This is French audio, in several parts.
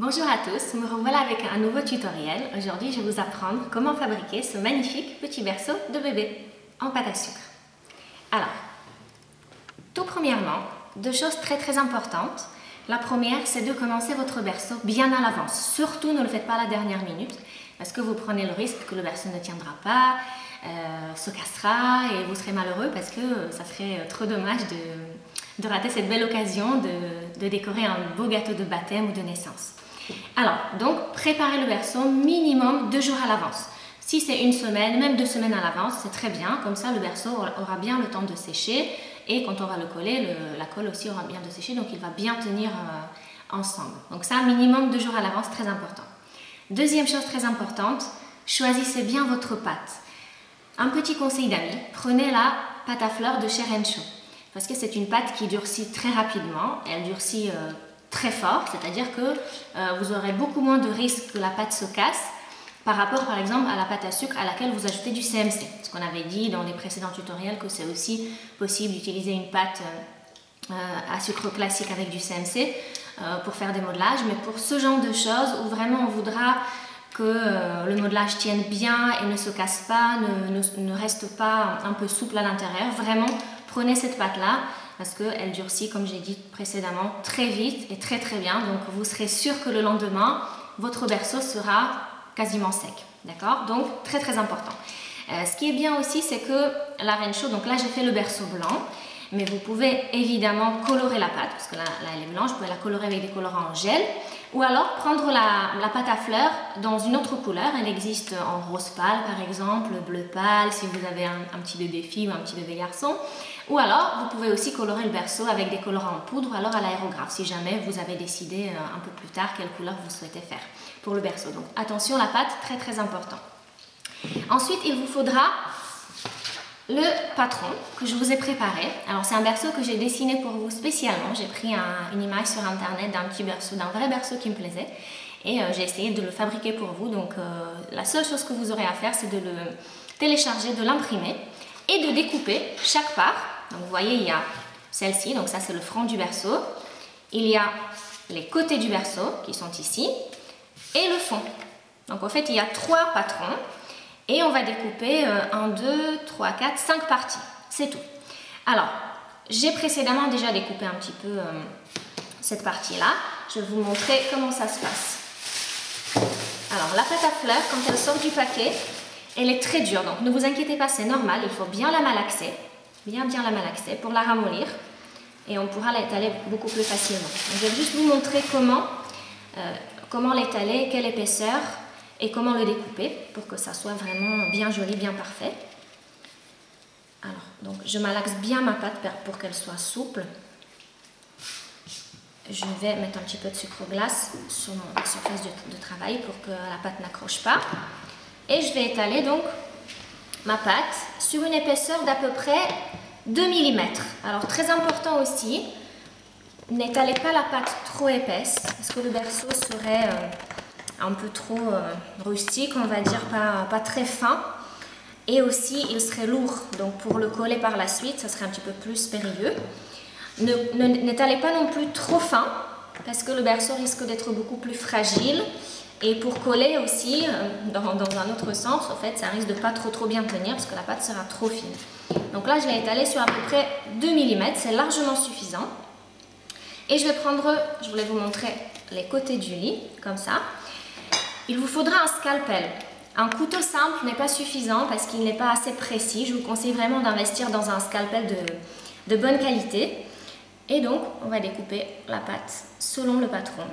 Bonjour à tous, me revoilà avec un nouveau tutoriel. Aujourd'hui, je vais vous apprendre comment fabriquer ce magnifique petit berceau de bébé en pâte à sucre. Alors, tout premièrement, deux choses très importantes. La première, c'est de commencer votre berceau bien à l'avance. Surtout, ne le faites pas à la dernière minute parce que vous prenez le risque que le berceau ne tiendra pas, se cassera et vous serez malheureux parce que ça serait trop dommage de rater cette belle occasion de décorer un beau gâteau de baptême ou de naissance. Alors, donc, préparez le berceau minimum 2 jours à l'avance. Si c'est une semaine, même 2 semaines à l'avance, c'est très bien. Comme ça, le berceau aura bien le temps de sécher. Et quand on va le coller, la colle aussi aura bien de sécher. Donc, il va bien tenir ensemble. Donc ça, minimum 2 jours à l'avance, très important. Deuxième chose très importante, choisissez bien votre pâte. Un petit conseil d'amis, prenez la pâte à fleurs de chez Rencho. Parce que c'est une pâte qui durcit très rapidement. Elle durcit très fort, c'est-à-dire que vous aurez beaucoup moins de risques que la pâte se casse par rapport par exemple à la pâte à sucre à laquelle vous ajoutez du CMC. Ce qu'on avait dit dans les précédents tutoriels que c'est aussi possible d'utiliser une pâte à sucre classique avec du CMC pour faire des modelages, mais pour ce genre de choses où vraiment on voudra que le modelage tienne bien et ne se casse pas, ne reste pas un peu souple à l'intérieur, vraiment prenez cette pâte-là parce qu'elle durcit, comme j'ai dit précédemment, très vite et très bien. Donc vous serez sûr que le lendemain, votre berceau sera quasiment sec. D'accord? Donc très important. Ce qui est bien aussi, c'est que la Rencho, donc là j'ai fait le berceau blanc, mais vous pouvez évidemment colorer la pâte, parce que là elle est blanche, vous pouvez la colorer avec des colorants en gel, ou alors prendre la pâte à fleurs dans une autre couleur. Elle existe en rose pâle par exemple, bleu pâle si vous avez un petit bébé fille ou un petit bébé garçon, ou alors vous pouvez aussi colorer le berceau avec des colorants en poudre ou alors à l'aérographe si jamais vous avez décidé un peu plus tard quelle couleur vous souhaitez faire pour le berceau. Donc attention, la pâte, très important. Ensuite, il vous faudra le patron que je vous ai préparé. Alors c'est un berceau que j'ai dessiné pour vous spécialement. J'ai pris une image sur internet d'un petit berceau, d'un vrai berceau qui me plaisait et j'ai essayé de le fabriquer pour vous. Donc la seule chose que vous aurez à faire, c'est de le télécharger, de l'imprimer et de découper chaque part. Donc vous voyez, il y a celle-ci, donc ça c'est le front du berceau. Il y a les côtés du berceau qui sont ici et le fond. Donc en fait il y a 3 patrons. Et on va découper 1, 2, 3, 4, 5 parties. C'est tout. Alors, j'ai précédemment déjà découpé un petit peu cette partie-là. Je vais vous montrer comment ça se passe. Alors, la pâte à fleurs, quand elle sort du paquet, elle est très dure. Donc, ne vous inquiétez pas, c'est normal. Il faut bien la malaxer. Bien la malaxer pour la ramollir. Et on pourra l'étaler beaucoup plus facilement. Donc, je vais juste vous montrer comment l'étaler, quelle épaisseur et comment le découper pour que ça soit vraiment bien joli, bien parfait. Alors, donc je malaxe bien ma pâte pour qu'elle soit souple. Je vais mettre un petit peu de sucre glace sur ma surface de travail pour que la pâte n'accroche pas. Et je vais étaler donc ma pâte sur une épaisseur d'à peu près 2 mm. Alors très important aussi, n'étalez pas la pâte trop épaisse parce que le berceau serait un peu trop rustique, on va dire, pas très fin. Et aussi, il serait lourd. Donc, pour le coller par la suite, ça serait un petit peu plus périlleux. N'étalez pas non plus trop fin, parce que le berceau risque d'être beaucoup plus fragile. Et pour coller aussi, dans un autre sens, en fait, ça risque de pas trop bien tenir, parce que la pâte sera trop fine. Donc là, je vais étaler sur à peu près 2 mm. C'est largement suffisant. Et je vais prendre, je voulais vous montrer les côtés du lit, comme ça. Il vous faudra un scalpel. Un couteau simple n'est pas suffisant parce qu'il n'est pas assez précis. Je vous conseille vraiment d'investir dans un scalpel de bonne qualité. Et donc, on va découper la pâte selon le patron.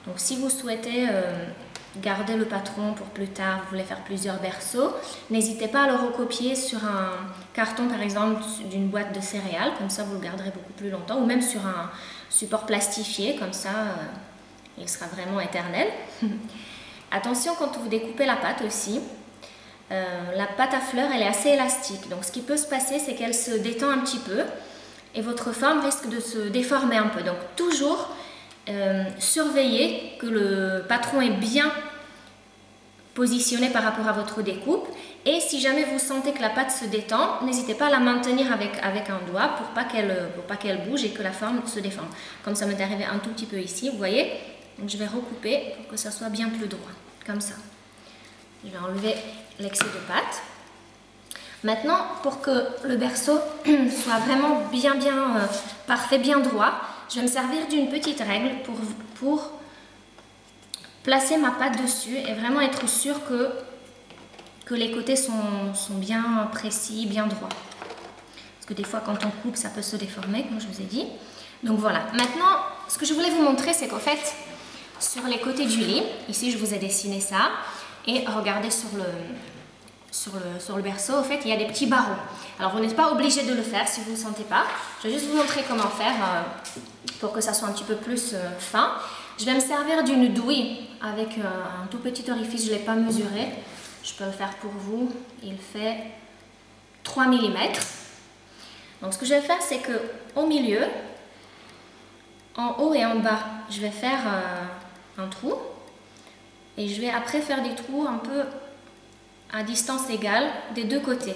Donc, si vous souhaitez garder le patron pour plus tard, vous voulez faire plusieurs berceaux, n'hésitez pas à le recopier sur un carton, par exemple, d'une boîte de céréales. Comme ça, vous le garderez beaucoup plus longtemps. Ou même sur un support plastifié, comme ça il sera vraiment éternel. Attention quand vous découpez la pâte aussi, la pâte à fleurs elle est assez élastique, donc ce qui peut se passer c'est qu'elle se détend un petit peu et votre forme risque de se déformer un peu. Donc toujours surveillez que le patron est bien positionné par rapport à votre découpe et si jamais vous sentez que la pâte se détend, n'hésitez pas à la maintenir avec un doigt pour pas qu'elle bouge et que la forme se déforme. Comme ça m'est arrivé un tout petit peu ici, vous voyez. Donc je vais recouper pour que ça soit bien plus droit, comme ça. Je vais enlever l'excès de pâte. Maintenant, pour que le berceau soit vraiment bien parfait, bien droit, je vais me servir d'une petite règle pour placer ma pâte dessus et vraiment être sûre que les côtés sont bien précis, bien droits. Parce que des fois, quand on coupe, ça peut se déformer, comme je vous ai dit. Donc voilà. Maintenant, ce que je voulais vous montrer, c'est qu'en fait, sur les côtés du lit, ici, je vous ai dessiné ça. Et regardez sur le berceau, en fait, il y a des petits barreaux. Alors, vous n'êtes pas obligé de le faire si vous ne le sentez pas. Je vais juste vous montrer comment faire pour que ça soit un petit peu plus fin. Je vais me servir d'une douille avec un tout petit orifice, je ne l'ai pas mesuré. Je peux le faire pour vous. Il fait 3 mm. Donc, ce que je vais faire, c'est qu'au milieu, en haut et en bas, je vais faire un trou. Et je vais après faire des trous un peu à distance égale des deux côtés.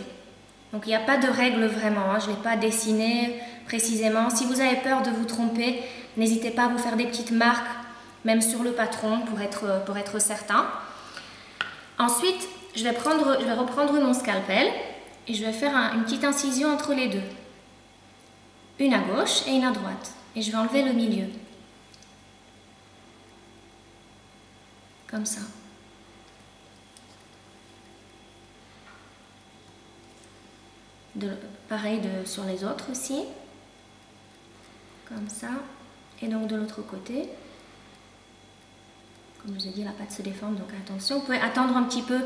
Donc il n'y a pas de règle vraiment, hein. Je ne l'ai pas dessiné précisément. Si vous avez peur de vous tromper, n'hésitez pas à vous faire des petites marques, même sur le patron pour être certain. Ensuite, je vais reprendre mon scalpel et je vais faire une petite incision entre les deux. Une à gauche et une à droite. Et je vais enlever le milieu. Comme ça. Pareil sur les autres aussi. Comme ça. Et donc de l'autre côté. Comme je vous ai dit, la pâte se déforme, donc attention. Vous pouvez attendre un petit peu.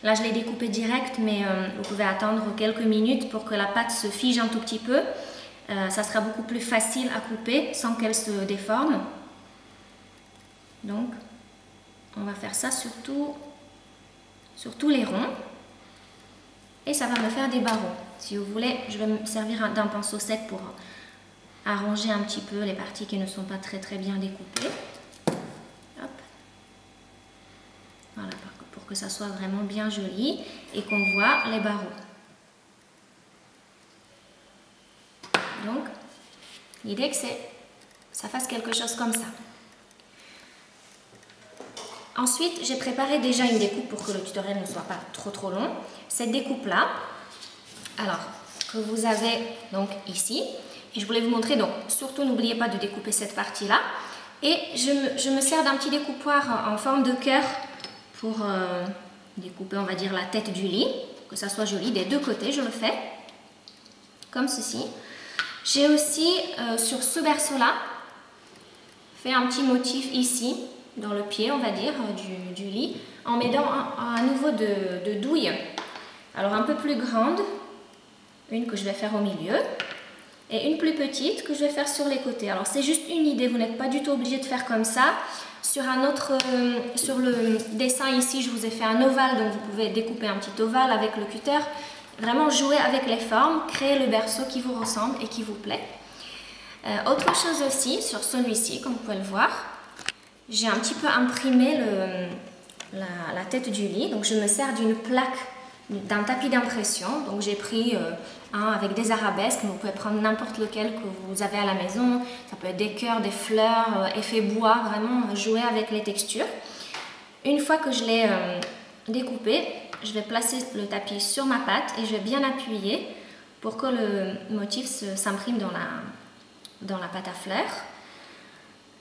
Là, je l'ai découpé direct, mais vous pouvez attendre quelques minutes pour que la pâte se fige un tout petit peu. Ça sera beaucoup plus facile à couper sans qu'elle se déforme. Donc, on va faire ça sur tous les ronds. Et ça va me faire des barreaux. Si vous voulez, je vais me servir d'un pinceau sec pour arranger un petit peu les parties qui ne sont pas très bien découpées. Hop. Voilà, pour que ça soit vraiment bien joli et qu'on voit les barreaux. Donc, l'idée que ça fasse quelque chose comme ça. Ensuite, j'ai préparé déjà une découpe pour que le tutoriel ne soit pas trop long. Cette découpe-là, alors, que vous avez donc ici. Et je voulais vous montrer, donc surtout n'oubliez pas de découper cette partie-là. Et je me sers d'un petit découpoir en forme de cœur pour découper, on va dire, la tête du lit. Que ça soit joli des deux côtés, je le fais. Comme ceci. J'ai aussi, sur ce berceau-là, fait un petit motif ici, dans le pied, on va dire, du lit, en mettant un nouveau de douille. Alors un peu plus grande, une que je vais faire au milieu, et une plus petite que je vais faire sur les côtés. Alors c'est juste une idée, vous n'êtes pas du tout obligé de faire comme ça. Sur le dessin ici, je vous ai fait un ovale, donc vous pouvez découper un petit ovale avec le cutter. Vraiment jouer avec les formes, créer le berceau qui vous ressemble et qui vous plaît. Autre chose aussi, sur celui-ci, comme vous pouvez le voir, j'ai un petit peu imprimé la tête du lit. Donc je me sers d'une plaque, d'un tapis d'impression. Donc j'ai pris un avec des arabesques, mais vous pouvez prendre n'importe lequel que vous avez à la maison. Ça peut être des cœurs, des fleurs, effet bois, vraiment jouer avec les textures. Une fois que je l'ai découpé, je vais placer le tapis sur ma pâte et je vais bien appuyer pour que le motif s'imprime dans la pâte à fleurs.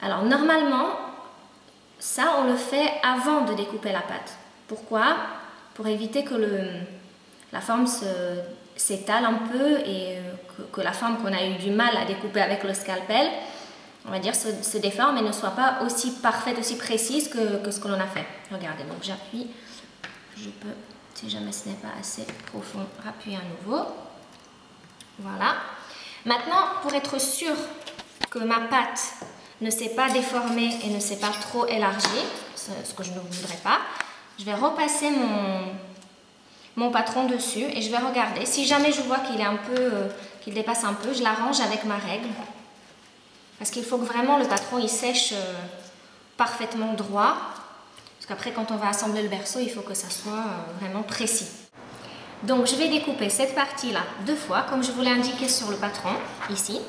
Alors normalement, ça on le fait avant de découper la pâte. Pourquoi? Pour éviter que la forme s'étale un peu et que la forme qu'on a eu du mal à découper avec le scalpel, on va dire, se déforme et ne soit pas aussi parfaite, aussi précise que ce que l'on a fait. Regardez, donc j'appuie. Je peux, si jamais ce n'est pas assez profond, appuyer à nouveau. Voilà. Maintenant, pour être sûr que ma pâte ne s'est pas déformée et ne s'est pas trop élargie, ce que je ne voudrais pas, je vais repasser mon patron dessus et je vais regarder. Si jamais je vois qu'il dépasse un peu, je l'arrange avec ma règle. Parce qu'il faut que vraiment le patron il sèche parfaitement droit. Parce qu'après, quand on va assembler le berceau, il faut que ça soit vraiment précis. Donc, je vais découper cette partie-là 2 fois, comme je vous l'ai indiqué sur le patron, ici.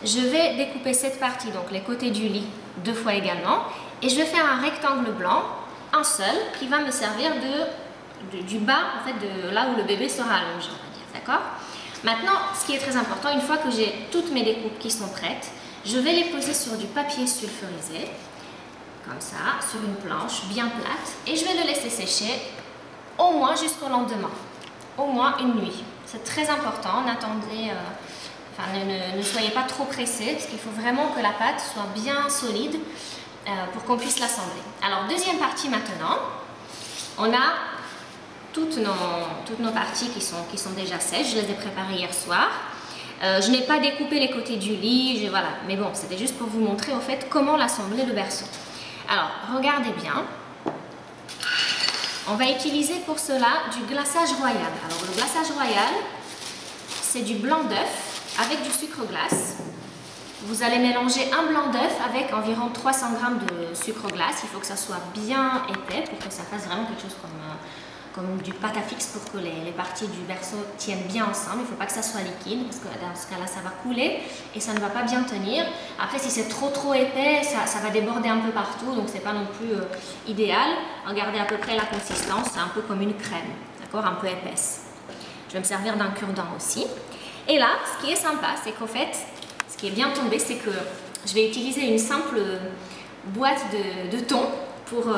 Je vais découper cette partie, donc les côtés du lit, 2 fois également. et je vais faire un rectangle blanc, un seul, qui va me servir du bas, en fait, de là où le bébé sera allongé, on va dire, d'accord? Maintenant, ce qui est très important, une fois que j'ai toutes mes découpes qui sont prêtes, je vais les poser sur du papier sulfurisé, comme ça, sur une planche bien plate, et je vais le laisser sécher au moins jusqu'au lendemain, au moins une nuit. C'est très important, n'attendez, ne soyez pas trop pressés, parce qu'il faut vraiment que la pâte soit bien solide pour qu'on puisse l'assembler. Alors, deuxième partie maintenant, on a toutes nos parties qui sont déjà sèches, je les ai préparées hier soir. Je n'ai pas découpé les côtés du lit, voilà, mais bon, c'était juste pour vous montrer au fait comment l'assembler le berceau. Alors, regardez bien. On va utiliser pour cela du glaçage royal. Alors, le glaçage royal, c'est du blanc d'œuf avec du sucre glace. Vous allez mélanger un blanc d'œuf avec environ 300 g de sucre glace. Il faut que ça soit bien épais pour que ça fasse vraiment quelque chose comme du pâte à fixe pour que les parties du berceau tiennent bien ensemble. Il ne faut pas que ça soit liquide parce que dans ce cas-là, ça va couler et ça ne va pas bien tenir. Après, si c'est trop épais, ça va déborder un peu partout, donc c'est pas non plus idéal. Regardez à peu près la consistance, c'est un peu comme une crème, d'accord, un peu épaisse. Je vais me servir d'un cure-dent aussi. Et là, ce qui est sympa, c'est qu'au fait, ce qui est bien tombé, c'est que je vais utiliser une simple boîte de thon pour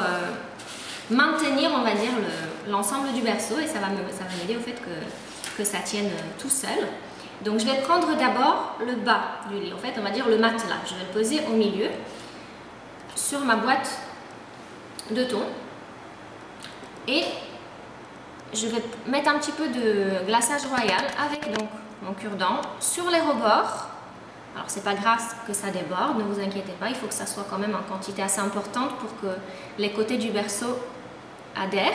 maintenir, on va dire, l'ensemble du berceau, et ça va m'aider au fait que ça tienne tout seul. Donc je vais prendre d'abord le bas du lit, en fait on va dire le matelas. Je vais le poser au milieu sur ma boîte de thon et je vais mettre un petit peu de glaçage royal avec donc mon cure-dent sur les rebords. Alors c'est pas grave que ça déborde, ne vous inquiétez pas, il faut que ça soit quand même en quantité assez importante pour que les côtés du berceau adhèrent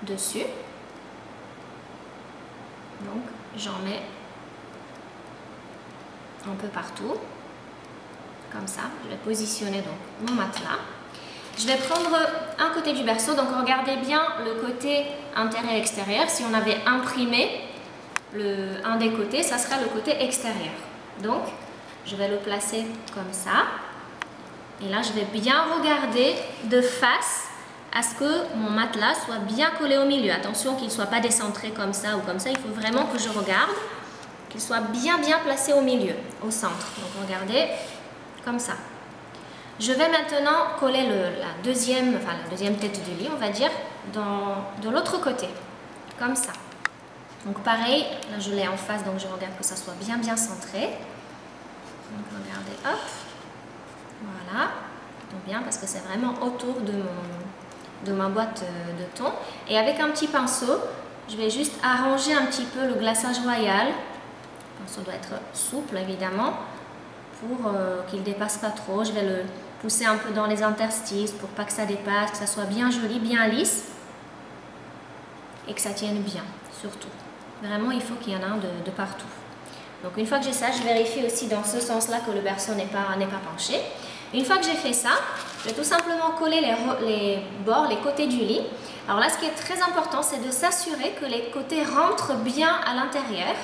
dessus. Donc j'en mets un peu partout, comme ça. Je vais positionner donc mon matelas. Je vais prendre un côté du berceau, donc regardez bien le côté intérieur et extérieur. Si on avait imprimé un des côtés, ça sera le côté extérieur. Donc je vais le placer comme ça. Et là je vais bien regarder de face à ce que mon matelas soit bien collé au milieu. Attention qu'il ne soit pas décentré comme ça ou comme ça. Il faut vraiment que je regarde qu'il soit bien placé au milieu, au centre. Donc regardez, comme ça. Je vais maintenant coller la deuxième tête du lit, on va dire, de l'autre côté, comme ça. Donc pareil, là je l'ai en face, donc je regarde que ça soit bien centré. Donc regardez, hop, voilà, donc bien parce que c'est vraiment autour de ma boîte de thon. Et avec un petit pinceau, je vais juste arranger un petit peu le glaçage royal. Le pinceau doit être souple évidemment pour qu'il ne dépasse pas trop. Je vais le pousser un peu dans les interstices pour pas que ça dépasse, que ça soit bien joli, bien lisse et que ça tienne bien surtout. Vraiment il faut qu'il y en ait un de partout. Donc une fois que j'ai ça, je vérifie aussi dans ce sens-là que le berceau n'est pas penché. Une fois que j'ai fait ça, je vais tout simplement coller les bords, les côtés du lit. Alors là, ce qui est très important, c'est de s'assurer que les côtés rentrent bien à l'intérieur.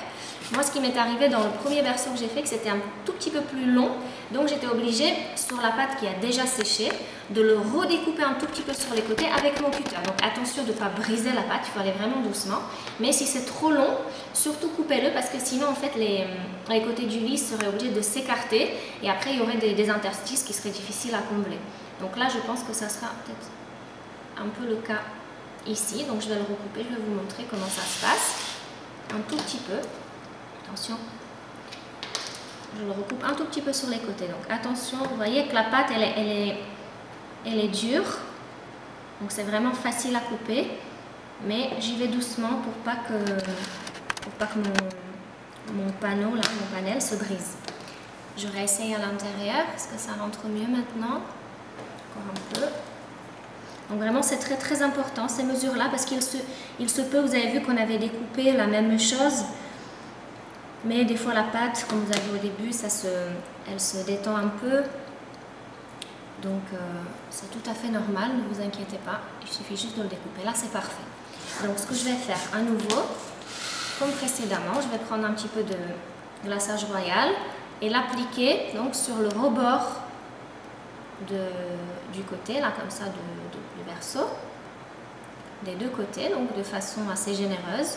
Moi, ce qui m'est arrivé dans le premier berceau que j'ai fait, que c'était un tout petit peu plus long. Donc j'étais obligée, sur la pâte qui a déjà séché, de le redécouper un tout petit peu sur les côtés avec mon cutter. Donc attention de ne pas briser la pâte, il faut aller vraiment doucement. Mais si c'est trop long, surtout coupez-le parce que sinon en fait les côtés du lit seraient obligés de s'écarter et après il y aurait des interstices qui seraient difficiles à combler. Donc là je pense que ça sera peut-être un peu le cas ici. Donc je vais le recouper, je vais vous montrer comment ça se passe. Un tout petit peu. Attention. Je le recoupe un tout petit peu sur les côtés. Donc attention, vous voyez que la pâte elle est dure. Donc c'est vraiment facile à couper. Mais j'y vais doucement pour pas que mon panneau, là, mon panel se brise. Je réessaye à l'intérieur. Est-ce que ça rentre mieux maintenant? Encore un peu. Donc vraiment c'est très important ces mesures-là parce qu'il se peut, vous avez vu qu'on avait découpé la même chose. Mais des fois la pâte, comme vous avez vu au début, elle se détend un peu. Donc c'est tout à fait normal, ne vous inquiétez pas. Il suffit juste de le découper. Là c'est parfait. Donc ce que je vais faire à nouveau, comme précédemment, je vais prendre un petit peu de glaçage royal et l'appliquer donc sur le rebord du côté, là comme ça, du berceau, des deux côtés, donc de façon assez généreuse.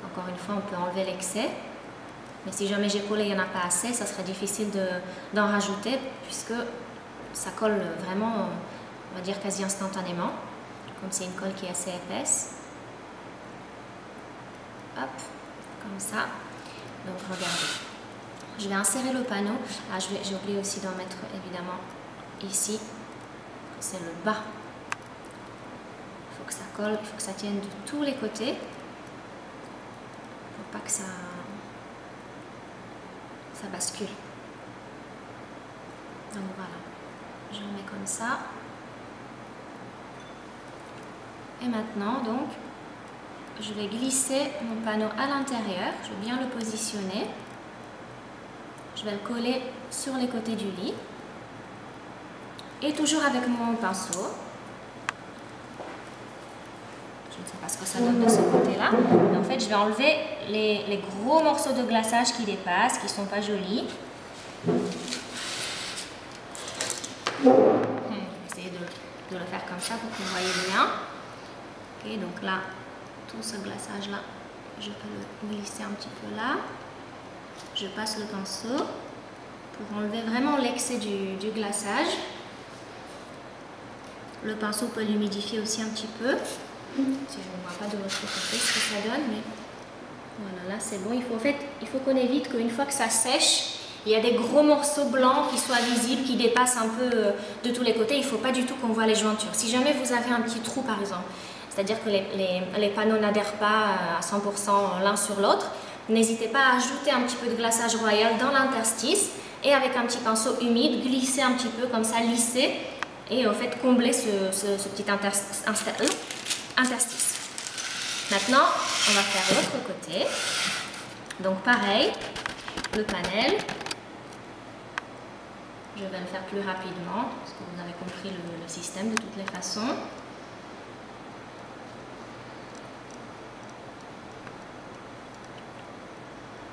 Encore une fois, on peut enlever l'excès, mais si jamais j'ai collé, il n'y en a pas assez, ça serait difficile d'en rajouter, puisque ça colle vraiment, on va dire quasi instantanément, comme c'est une colle qui est assez épaisse. Hop, comme ça. Donc regardez, je vais insérer le panneau. Ah, j'ai oublié aussi d'en mettre évidemment ici, c'est le bas. Il faut que ça colle, il faut que ça tienne de tous les côtés, pour pas que ça bascule. Donc voilà, je mets comme ça. Et maintenant donc, je vais glisser mon panneau à l'intérieur, je vais bien le positionner. Je vais le coller sur les côtés du lit. Et toujours avec mon pinceau. Je ne sais pas ce que ça donne de ce côté-là. Mais en fait, je vais enlever les gros morceaux de glaçage qui dépassent, qui ne sont pas jolis. Je vais essayer de le faire comme ça pour que vous voyez bien. Ok, donc là, tout ce glaçage-là, je peux le glisser un petit peu là. Je passe le pinceau pour enlever vraiment l'excès du glaçage. Le pinceau peut l'humidifier aussi un petit peu. Si je ne vois pas de l'autre côté ce que ça donne, mais voilà, là c'est bon. Il faut qu'on évite qu'une fois que ça sèche, il y a des gros morceaux blancs qui soient visibles, qui dépassent un peu de tous les côtés. Il ne faut pas du tout qu'on voit les jointures. Si jamais vous avez un petit trou par exemple, c'est-à-dire que les panneaux n'adhèrent pas à 100% l'un sur l'autre, n'hésitez pas à ajouter un petit peu de glaçage royal dans l'interstice et avec un petit pinceau humide, glisser un petit peu comme ça, lisser et en fait combler ce petit interstice. Maintenant, on va faire l'autre côté. Donc pareil, le panel. Je vais le faire plus rapidement parce que vous avez compris le système de toutes les façons.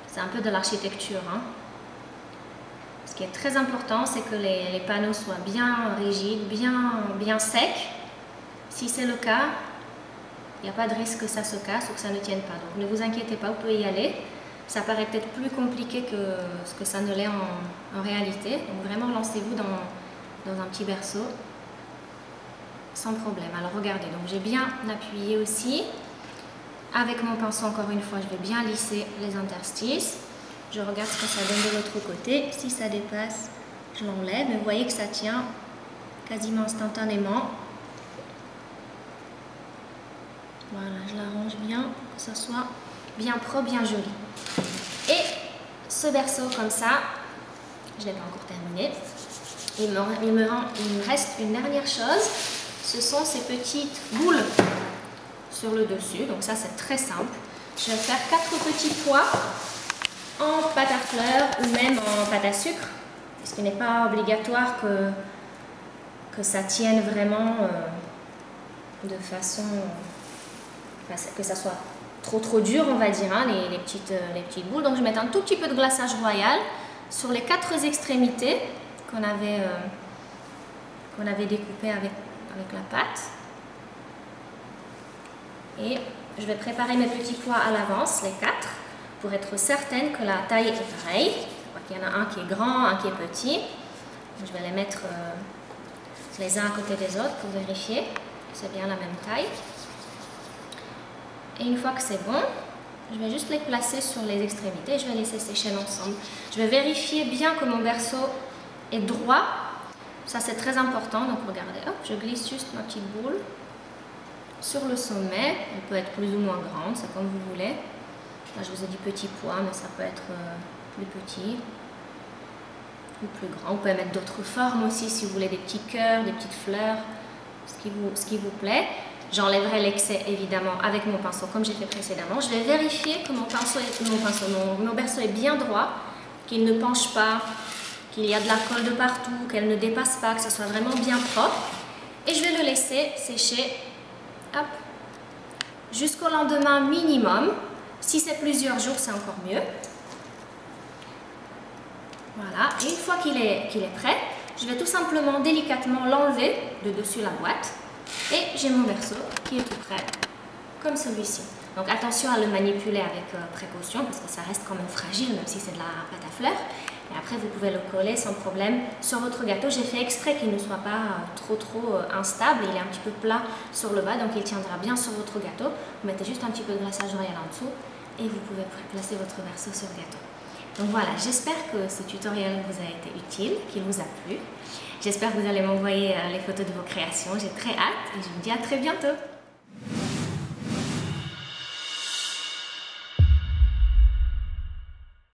C'est un peu de l'architecture, hein. Ce qui est très important, c'est que les panneaux soient bien rigides, bien secs. Si c'est le cas, il n'y a pas de risque que ça se casse ou que ça ne tienne pas. Donc ne vous inquiétez pas, vous pouvez y aller. Ça paraît peut-être plus compliqué que ce que ça ne l'est en réalité. Donc vraiment, lancez-vous dans un petit berceau sans problème. Alors regardez, donc j'ai bien appuyé aussi. Avec mon pinceau, encore une fois, je vais bien lisser les interstices. Je regarde ce que ça donne de l'autre côté. Si ça dépasse, je l'enlève. Mais vous voyez que ça tient quasiment instantanément. Voilà, je l'arrange bien, que ça soit bien propre, bien joli. Et ce berceau comme ça, je ne l'ai pas encore terminé. Il me reste une dernière chose. Ce sont ces petites boules sur le dessus. Donc ça, c'est très simple. Je vais faire 4 petits pois en pâte à fleurs ou même en pâte à sucre. Parce qu'il n'est pas obligatoire que ça tienne vraiment de façon... que ça soit trop dur, on va dire, hein, les petites boules. Donc je vais mettre un tout petit peu de glaçage royal sur les 4 extrémités qu'on avait découpées avec la pâte. Et je vais préparer mes petits pois à l'avance, les 4, pour être certaine que la taille est pareille. Je vois qu'il y en a un qui est grand, un qui est petit. Donc je vais les mettre les uns à côté des autres pour vérifier que c'est bien la même taille. Et une fois que c'est bon, je vais juste les placer sur les extrémités et je vais laisser sécher l'ensemble. Je vais vérifier bien que mon berceau est droit. Ça, c'est très important. Donc, regardez, hop, je glisse juste ma petite boule sur le sommet. Elle peut être plus ou moins grande, c'est comme vous voulez. Là, je vous ai dit petit pois, mais ça peut être plus petit ou plus grand. Vous pouvez mettre d'autres formes aussi si vous voulez, des petits cœurs, des petites fleurs, ce qui vous plaît. J'enlèverai l'excès évidemment avec mon pinceau comme j'ai fait précédemment. Je vais vérifier que mon berceau est bien droit, qu'il ne penche pas, qu'il y a de la colle de partout, qu'elle ne dépasse pas, que ce soit vraiment bien propre. Et je vais le laisser sécher jusqu'au lendemain minimum. Si c'est plusieurs jours, c'est encore mieux. Voilà, et une fois qu'il est prêt, je vais tout simplement délicatement l'enlever de dessus la boîte et j'ai mon berceau qui est tout prêt comme celui-ci. Donc attention à le manipuler avec précaution parce que ça reste quand même fragile même si c'est de la pâte à fleurs. Et après vous pouvez le coller sans problème sur votre gâteau. J'ai fait exprès qu'il ne soit pas trop instable, il est un petit peu plat sur le bas donc il tiendra bien sur votre gâteau. Vous mettez juste un petit peu de glaçage royal en dessous et vous pouvez placer votre berceau sur le gâteau. Donc voilà, j'espère que ce tutoriel vous a été utile, qu'il vous a plu. J'espère que vous allez m'envoyer les photos de vos créations, j'ai très hâte et je vous dis à très bientôt.